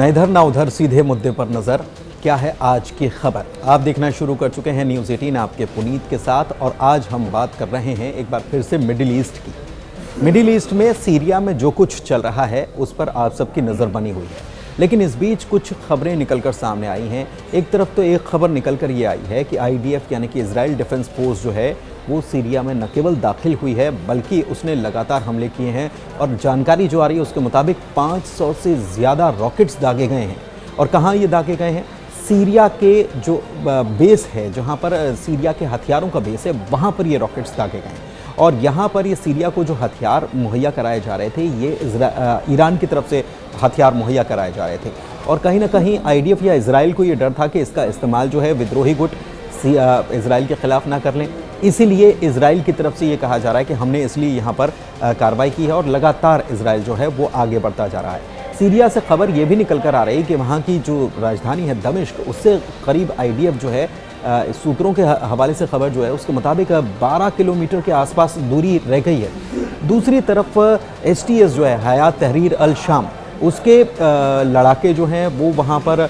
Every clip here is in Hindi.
ना इधर ना उधर, सीधे मुद्दे पर नजर। क्या है आज की खबर? आप देखना शुरू कर चुके हैं न्यूज़ 18 आपके पुनीत के साथ। और आज हम बात कर रहे हैं एक बार फिर से मिडिल ईस्ट की। मिडिल ईस्ट में सीरिया में जो कुछ चल रहा है उस पर आप सबकी नज़र बनी हुई है, लेकिन इस बीच कुछ खबरें निकलकर सामने आई हैं। एक तरफ तो एक खबर निकलकर ये आई है कि IDF यानी कि इजराइल डिफेंस फोर्स जो है वो सीरिया में न केवल दाखिल हुई है बल्कि उसने लगातार हमले किए हैं। और जानकारी जो आ रही है उसके मुताबिक 500 से ज़्यादा रॉकेट्स दागे गए हैं। और कहाँ ये दागे गए हैं? सीरिया के जो बेस है, जहाँ पर सीरिया के हथियारों का बेस है, वहाँ पर ये रॉकेट्स दागे गए हैं। और यहाँ पर ये सीरिया को जो हथियार मुहैया कराए जा रहे थे ये ईरान की तरफ से हथियार मुहैया कराए जा रहे थे। और कहीं ना कहीं IDF या इजराइल को ये डर था कि इसका इस्तेमाल जो है विद्रोही गुट इजराइल के ख़िलाफ़ ना कर लें। इसीलिए इजराइल की तरफ से ये कहा जा रहा है कि हमने इसलिए यहाँ पर कार्रवाई की है और लगातार इजराइल जो है वो आगे बढ़ता जा रहा है। सीरिया से खबर ये भी निकल कर आ रही है कि वहाँ की जो राजधानी है दमिश्क, उससे करीब IDF जो है सूत्रों के हवाले से खबर जो है उसके मुताबिक 12 किलोमीटर के आसपास दूरी रह गई है। दूसरी तरफ HTS जो है हयात तहरीर अल शाम, उसके लड़ाके जो हैं वो वहाँ पर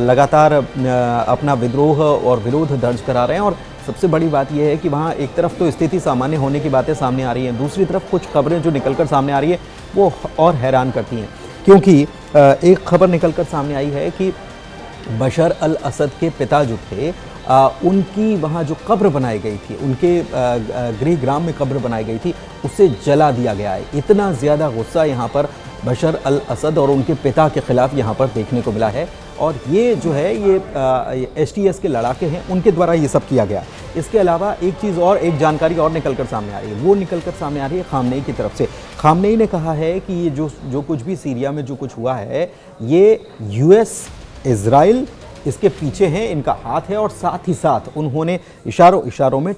लगातार अपना विद्रोह और विरोध दर्ज करा रहे हैं। और सबसे बड़ी बात यह है कि वहाँ एक तरफ तो स्थिति सामान्य होने की बातें सामने आ रही हैं, दूसरी तरफ कुछ खबरें जो निकलकर सामने आ रही है वो और हैरान करती हैं। क्योंकि एक खबर निकलकर सामने आई है कि बशर अल असद के पिता जो थे उनकी वहाँ जो कब्र बनाई गई थी, उनके गृह ग्राम में कब्र बनाई गई थी, उसे जला दिया गया है। इतना ज़्यादा गुस्सा यहाँ पर बशर अल असद और उनके पिता के ख़िलाफ़ यहाँ पर देखने को मिला है। और ये जो है ये HTS के लड़ाके हैं, उनके द्वारा ये सब किया गया। इसके अलावा एक चीज़ और, एक जानकारी और निकलकर सामने आ रही है, वो निकलकर सामने आ रही है खामनेई की तरफ से। खामनेई ने कहा है कि ये जो कुछ भी सीरिया में जो कुछ हुआ है ये US, इजराइल इसके पीछे हैं, इनका हाथ है। और साथ ही साथ उन्होंने इशारों में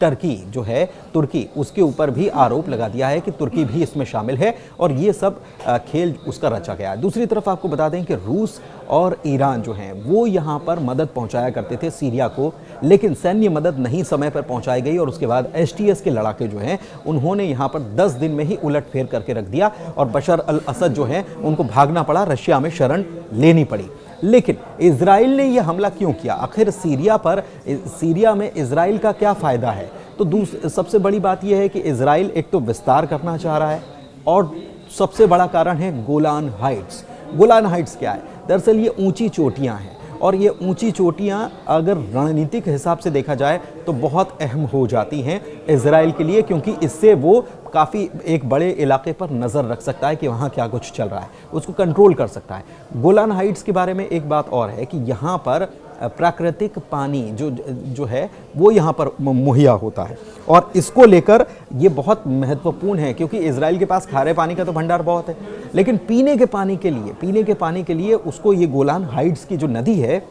टर्की जो है, तुर्की, उसके ऊपर भी आरोप लगा दिया है कि तुर्की भी इसमें शामिल है और ये सब खेल उसका रचा गया है। दूसरी तरफ आपको बता दें कि रूस और ईरान जो हैं वो यहाँ पर मदद पहुँचाया करते थे सीरिया को, लेकिन सैन्य मदद नहीं समय पर पहुँचाई गई। और उसके बाद HTS के लड़ाके जो हैं उन्होंने यहाँ पर 10 दिन में ही उलटफेर करके रख दिया और बशर अल असद जो हैं उनको भागना पड़ा, रशिया में शरण लेनी पड़ी। लेकिन इजराइल ने यह हमला क्यों किया? आखिर सीरिया में इजराइल का क्या फ़ायदा है? तो सबसे बड़ी बात यह है कि इजराइल एक तो विस्तार करना चाह रहा है और सबसे बड़ा कारण है गोलान हाइट्स। गोलान हाइट्स क्या है? दरअसल ये ऊंची चोटियां हैं और ये ऊंची चोटियां अगर रणनीतिक हिसाब से देखा जाए तो बहुत अहम हो जाती हैं इजराइल के लिए, क्योंकि इससे वो काफ़ी एक बड़े इलाके पर नज़र रख सकता है कि वहाँ क्या कुछ चल रहा है, उसको कंट्रोल कर सकता है। गोलान हाइट्स के बारे में एक बात और है कि यहाँ पर प्राकृतिक पानी जो है वो यहाँ पर मुहैया होता है और इसको लेकर ये बहुत महत्वपूर्ण है, क्योंकि इजराइल के पास खारे पानी का तो भंडार बहुत है, लेकिन पीने के पानी के लिए उसको ये गोलान हाइट्स की जो नदी है,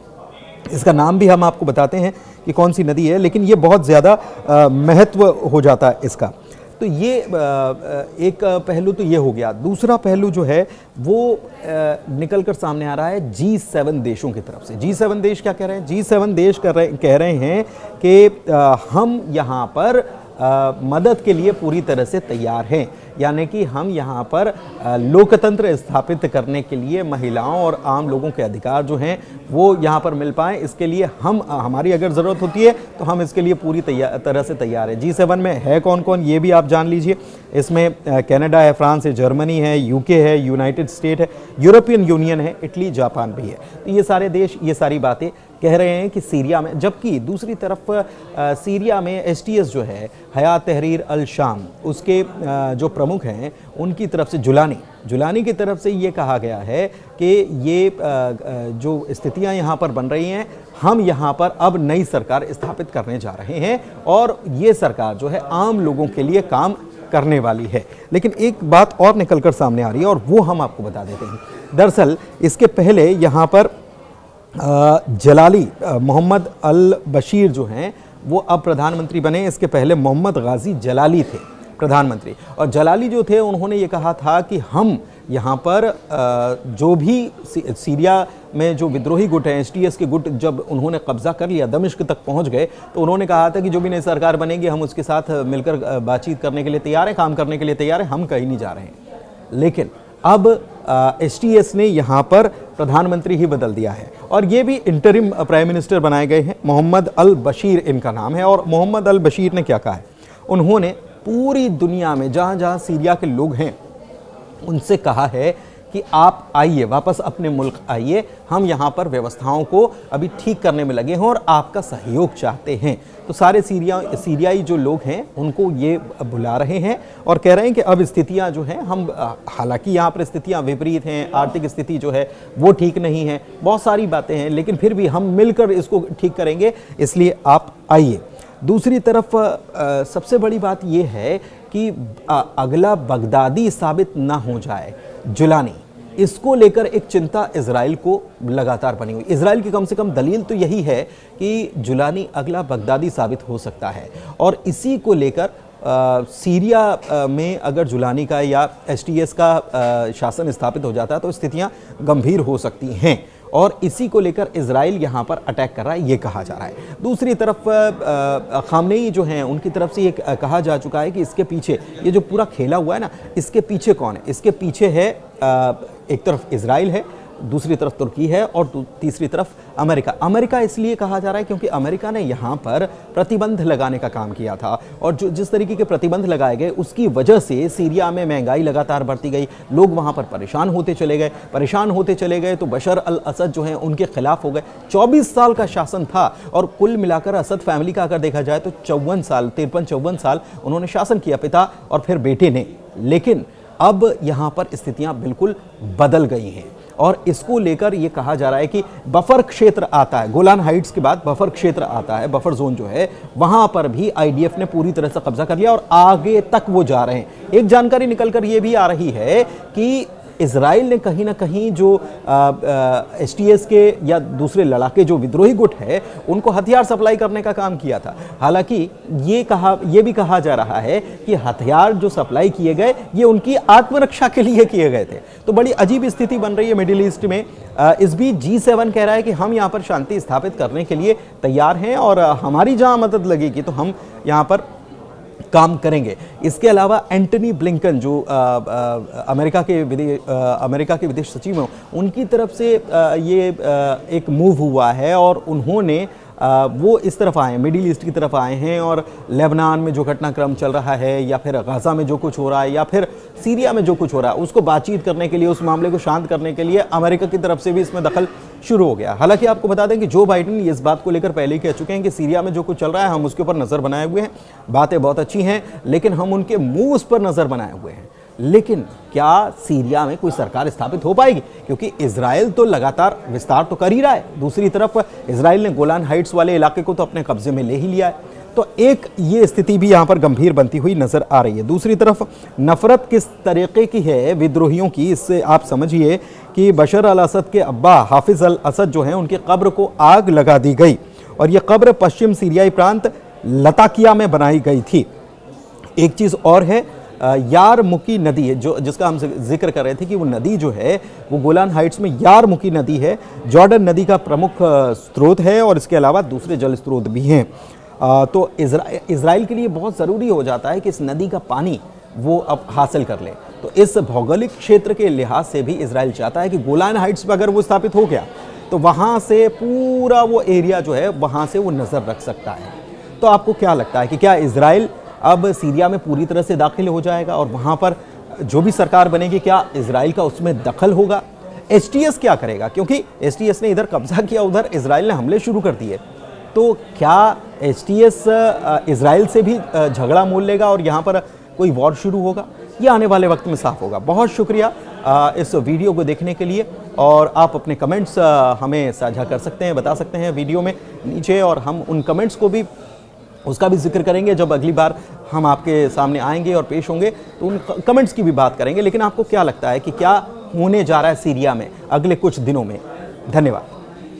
इसका नाम भी हम आपको बताते हैं कि कौन सी नदी है, लेकिन ये बहुत ज़्यादा महत्व हो जाता है इसका। तो ये एक पहलू तो ये हो गया। दूसरा पहलू जो है वो निकल कर सामने आ रहा है G7 देशों की तरफ से। G7 देश क्या कह रहे हैं? G7 देश कह रहे हैं कि हम यहाँ पर मदद के लिए पूरी तरह से तैयार हैं, यानी कि हम यहाँ पर लोकतंत्र स्थापित करने के लिए महिलाओं और आम लोगों के अधिकार जो हैं वो यहाँ पर मिल पाएँ, इसके लिए हमारी अगर ज़रूरत होती है तो हम इसके लिए पूरी तरह से तैयार हैं। G7 में है कौन कौन ये भी आप जान लीजिए। इसमें कनाडा है, फ्रांस है, जर्मनी है, UK है, यूनाइटेड स्टेट है, यूरोपियन यूनियन है, इटली, जापान भी है। तो ये सारे देश ये सारी बातें कह रहे हैं कि सीरिया में, जबकि दूसरी तरफ सीरिया में HTS जो है हयात तहरीर अल शाम, उसके जो प्रमुख हैं उनकी तरफ से जुलानी की तरफ से ये कहा गया है कि ये जो स्थितियां यहाँ पर बन रही हैं, हम यहाँ पर अब नई सरकार स्थापित करने जा रहे हैं और ये सरकार जो है आम लोगों के लिए काम करने वाली है। लेकिन एक बात और निकलकर सामने आ रही है और वो हम आपको बता देते हैं। दरअसल इसके पहले यहाँ पर जलाली मोहम्मद अल बशीर जो हैं वो अब प्रधानमंत्री बने। इसके पहले मोहम्मद गाजी जलाली थे प्रधानमंत्री, और जलाली जो थे उन्होंने ये कहा था कि हम यहाँ पर जो भी सीरिया में जो विद्रोही गुट हैं, HTS के गुट, जब उन्होंने कब्जा कर लिया, दमिश्क तक पहुँच गए, तो उन्होंने कहा था कि जो भी नई सरकार बनेगी हम उसके साथ मिलकर बातचीत करने के लिए तैयार हैं, काम करने के लिए तैयार हैं, हम कहीं नहीं जा रहे हैं। लेकिन अब एसटीएस ने यहाँ पर प्रधानमंत्री ही बदल दिया है और ये भी इंटरिम प्राइम मिनिस्टर बनाए गए हैं। मोहम्मद अल बशीर इनका नाम है। और मोहम्मद अल बशीर ने क्या कहा है, उन्होंने पूरी दुनिया में जहाँ जहाँ सीरिया के लोग हैं उनसे कहा है कि आप आइए, वापस अपने मुल्क आइए, हम यहाँ पर व्यवस्थाओं को अभी ठीक करने में लगे हैं और आपका सहयोग चाहते हैं। तो सारे सीरियाई जो लोग हैं उनको ये बुला रहे हैं और कह रहे हैं कि अब स्थितियाँ जो हैं, हम हालांकि यहाँ पर स्थितियाँ विपरीत हैं, आर्थिक स्थिति जो है वो ठीक नहीं है, बहुत सारी बातें हैं, लेकिन फिर भी हम मिलकर इसको ठीक करेंगे, इसलिए आप आइए। दूसरी तरफ सबसे बड़ी बात यह है कि अगला बगदादी साबित ना हो जाए जुलानी, इसको लेकर एक चिंता इजराइल को लगातार बनी हुई। इजराइल की कम से कम दलील तो यही है कि जुलानी अगला बगदादी साबित हो सकता है और इसी को लेकर सीरिया में अगर जुलानी का या एसटीएस का शासन स्थापित हो जाता है तो स्थितियां गंभीर हो सकती हैं और इसी को लेकर इजराइल यहाँ पर अटैक कर रहा है, ये कहा जा रहा है। दूसरी तरफ खामनेई जो हैं उनकी तरफ से ये कहा जा चुका है कि इसके पीछे ये जो पूरा खेला हुआ है ना, इसके पीछे कौन है? इसके पीछे है एक तरफ इजराइल है, दूसरी तरफ तुर्की है और तीसरी तरफ अमेरिका। अमेरिका इसलिए कहा जा रहा है क्योंकि अमेरिका ने यहाँ पर प्रतिबंध लगाने का काम किया था और जो जिस तरीके के प्रतिबंध लगाए गए उसकी वजह से सीरिया में महंगाई लगातार बढ़ती गई, लोग वहाँ पर परेशान होते चले गए तो बशर अल असद जो हैं उनके खिलाफ हो गए। 24 साल का शासन था और कुल मिलाकर असद फैमिली का अगर देखा जाए तो 53-54 साल उन्होंने शासन किया, पिता और फिर बेटे ने। लेकिन अब यहाँ पर स्थितियाँ बिल्कुल बदल गई हैं और इसको लेकर ये कहा जा रहा है कि बफर क्षेत्र आता है, गोलान हाइट्स के बाद बफर क्षेत्र आता है, बफर जोन जो है वहां पर भी आईडीएफ ने पूरी तरह से कब्जा कर लिया और आगे तक वो जा रहे हैं। एक जानकारी निकलकर ये भी आ रही है कि इजराइल ने कहीं ना कहीं जो एसटीएस के या दूसरे लड़ाके जो विद्रोही गुट है उनको हथियार सप्लाई करने का काम किया था। हालांकि ये भी कहा जा रहा है कि हथियार जो सप्लाई किए गए ये उनकी आत्मरक्षा के लिए किए गए थे। तो बड़ी अजीब स्थिति बन रही है मिडिल ईस्ट में। इस बीच G7 कह रहा है कि हम यहाँ पर शांति स्थापित करने के लिए तैयार हैं और हमारी जहाँ मदद लगेगी तो हम यहाँ पर काम करेंगे। इसके अलावा एंटनी ब्लिंकन जो अमेरिका के विदेश सचिव हैं उनकी तरफ से ये एक मूव हुआ है और उन्होंने वो इस तरफ आए हैं, मिडिल ईस्ट की तरफ आए हैं और लेबनान में जो घटनाक्रम चल रहा है या फिर गाजा में जो कुछ हो रहा है या फिर सीरिया में जो कुछ हो रहा है उसको बातचीत करने के लिए, उस मामले को शांत करने के लिए अमेरिका की तरफ से भी इसमें दखल शुरू हो गया। हालांकि आपको बता दें कि जो बाइडेन इस बात को लेकर पहले ही कह चुके हैं कि सीरिया में जो कुछ चल रहा है हम उसके ऊपर नज़र बनाए हुए हैं, बातें बहुत अच्छी हैं लेकिन हम उनके मूव्स पर नज़र बनाए हुए हैं। लेकिन क्या सीरिया में कोई सरकार स्थापित हो पाएगी? क्योंकि इजराइल तो लगातार विस्तार तो कर ही रहा है, दूसरी तरफ इजराइल ने गोलान हाइट्स वाले इलाके को तो अपने कब्जे में ले ही लिया है। तो एक ये स्थिति भी यहाँ पर गंभीर बनती हुई नजर आ रही है। दूसरी तरफ नफरत किस तरीके की है विद्रोहियों की, इससे आप समझिए कि बशर अल असद के अब्बा हाफिज अल असद जो हैं उनकी कब्र को आग लगा दी गई और ये कब्र पश्चिम सीरियाई प्रांत लताकिया में बनाई गई थी। एक चीज़ और है, यारमुकी नदी है जो जिसका हम जिक्र कर रहे थे कि वो नदी जो है वो गोलान हाइट्स में यारमुकी नदी है, जॉर्डन नदी का प्रमुख स्रोत है और इसके अलावा दूसरे जल स्रोत भी हैं। तो इजराइल के लिए बहुत ज़रूरी हो जाता है कि इस नदी का पानी वो अब हासिल कर ले। तो इस भौगोलिक क्षेत्र के लिहाज से भी इजराइल चाहता है कि गोलान हाइट्स पर अगर वो स्थापित हो गया तो वहाँ से पूरा वो एरिया जो है वहाँ से वो नज़र रख सकता है। तो आपको क्या लगता है कि क्या इजराइल अब सीरिया में पूरी तरह से दाखिल हो जाएगा और वहाँ पर जो भी सरकार बनेगी क्या इजराइल का उसमें दखल होगा? एसटीएस क्या करेगा? क्योंकि एसटीएस ने इधर कब्जा किया, उधर इजराइल ने हमले शुरू कर दिए। तो क्या एसटीएस इजराइल से भी झगड़ा मोल लेगा और यहाँ पर कोई वॉर शुरू होगा? ये आने वाले वक्त में साफ होगा। बहुत शुक्रिया इस वीडियो को देखने के लिए और आप अपने कमेंट्स हमें साझा कर सकते हैं, बता सकते हैं वीडियो में नीचे और हम उन कमेंट्स को भी उसका भी जिक्र करेंगे जब अगली बार हम आपके सामने आएंगे और पेश होंगे तो उन कमेंट्स की भी बात करेंगे। लेकिन आपको क्या लगता है कि क्या होने जा रहा है सीरिया में अगले कुछ दिनों में? धन्यवाद।